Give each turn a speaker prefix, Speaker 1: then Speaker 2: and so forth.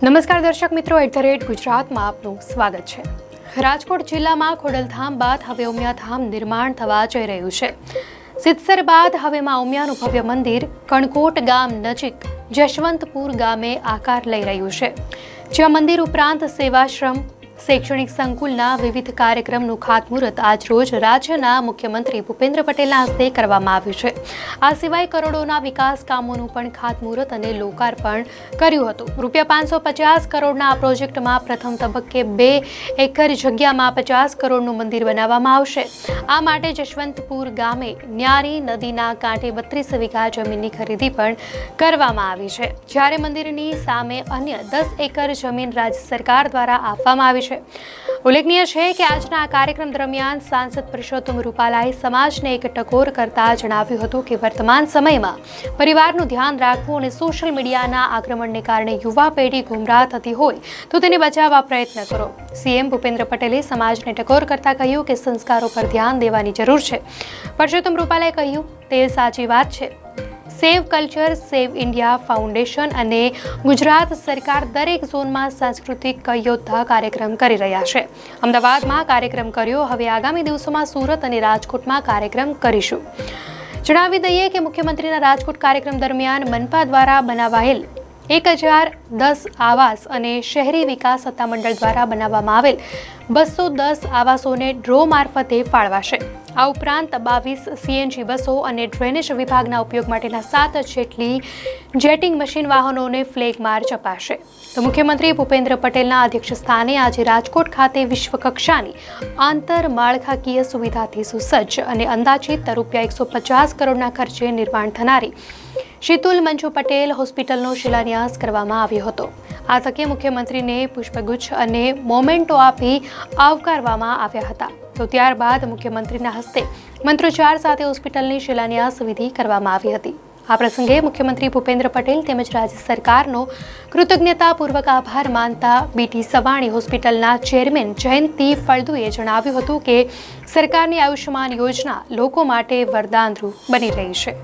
Speaker 1: નમસ્કાર દર્શક મિત્રો, @ગુજરાતમાં આપનું સ્વાગત છે। રાજકોટ જિલ્લામાં ખોડલધામ બાદ હવે ઉમિયાધામ નિર્માણ થવા જઈ રહ્યું છે। સિદ્ધસર બાદ હવે માં ઉમિયાનું ભવ્ય મંદિર કણકોટ ગામ નજીક જશવંતપુર ગામે આકાર લઈ રહ્યું છે, જ્યાં મંદિર ઉપરાંત સેવાશ્રમ, શૈક્ષણિક સંકુલના વિવિધ કાર્યક્રમનું ખાતમુહૂર્ત આજરોજ રાજ્યના મુખ્યમંત્રી ભૂપેન્દ્ર પટેલના હસ્તે કરવામાં આવ્યું છે। આ સિવાય કરોડોના વિકાસ કામોનું પણ ખાતમુહૂર્ત અને લોકાર્પણ કર્યું હતું। ₹550 કરોડના આ પ્રોજેક્ટમાં પ્રથમ તબક્કે 2 એકર જગ્યામાં 50 કરોડનું મંદિર બનાવવામાં આવશે। આ માટે જશવંતપુર ગામે ન્યારી નદીના કાંઠે 32 વીઘા જમીનની ખરીદી પણ કરવામાં આવી છે, જ્યારે મંદિરની સામે અન્ય 10 એકર જમીન રાજ્ય સરકાર દ્વારા આપવામાં આવી છે। ઉલ્લેખનીય છે કે આજના આ કાર્યક્રમ દરમિયાન સાંસદ પરસોત્તમ રૂપાલાએ સમાજને એક ટકોર કરતા જણાવ્યું હતું કે વર્તમાન સમયમાં પરિવારનું ધ્યાન રાખવું અને સોશિયલ મીડિયાના આક્રમણને કારણે યુવા પેઢી ગુમરાહ થતી હોય તો તેને બચાવવા પ્રયત્ન કરો। સીએમ ભૂપેન્દ્ર પટેલે સમાજને ટકોર કરતા કહ્યું કે સંસ્કારો પર ધ્યાન દેવાની જરૂર છે। પરસોત્તમ રૂપાલાએ કહ્યું, તે સાચી વાત છે। સેવ કલ્ચર, સેવ ઇન્ડિયા ફાઉન્ડેશન અને ગુજરાત સરકાર દરેક ઝોનમાં સાંસ્કૃતિક યોદ્ધા કાર્યક્રમ કરી રહ્યા છે। અમદાવાદમાં કાર્યક્રમ કર્યો, હવે આગામી દિવસોમાં સુરત અને રાજકોટમાં કાર્યક્રમ કરીશું। જણાવી દઈએ કે મુખ્યમંત્રીના રાજકોટ કાર્યક્રમ દરમિયાન મનપા દ્વારા બનાવાયેલ 1010 આવાસ અને શહેરી વિકાસ સત્તામંડળ દ્વારા બનાવવામાં આવેલ 210 આવાસોને ડ્રો મારફતે ફાળવાશે। આ ઉપરાંત 22 સીએનજી બસો અને ડ્રેનેજ વિભાગના ઉપયોગ માટેના 7 જેટલી જેટિંગ મશીન વાહનોને ફ્લેગ માર્ચ અપાશે। તો મુખ્યમંત્રી ભૂપેન્દ્ર પટેલના અધ્યક્ષસ્થાને આજે રાજકોટ ખાતે વિશ્વકક્ષાની આંતરમાળખાકીય સુવિધાથી સુસજ્જ અને અંદાજિત ₹150 કરોડના ખર્ચે નિર્માણ થનારી શીતુલ મંજુ પટેલ હોસ્પિટલનો શિલાન્યાસ કરવામાં આવ્યો હતો। આ તકે મુખ્યમંત્રીને પુષ્પગુચ્છ અને મોમેન્ટો આપી આવકારવામાં આવ્યા હતા। તો ત્યારબાદ મુખ્યમંત્રીના હસ્તે મંત્રોચ્ચાર સાથે હોસ્પિટલની શિલાન્યાસ વિધિ કરવામાં આવી હતી। આ પ્રસંગે મુખ્યમંત્રી ભૂપેન્દ્ર પટેલ તેમજ રાજ્ય સરકારનો કૃતજ્ઞતાપૂર્વક આભાર માનતા બીટી સવાણી હોસ્પિટલના ચેરમેન જયંતિ ફળદુએ જણાવ્યું હતું કે સરકારની આયુષ્યમાન યોજના લોકો માટે વરદાનરૂપ બની રહી છે।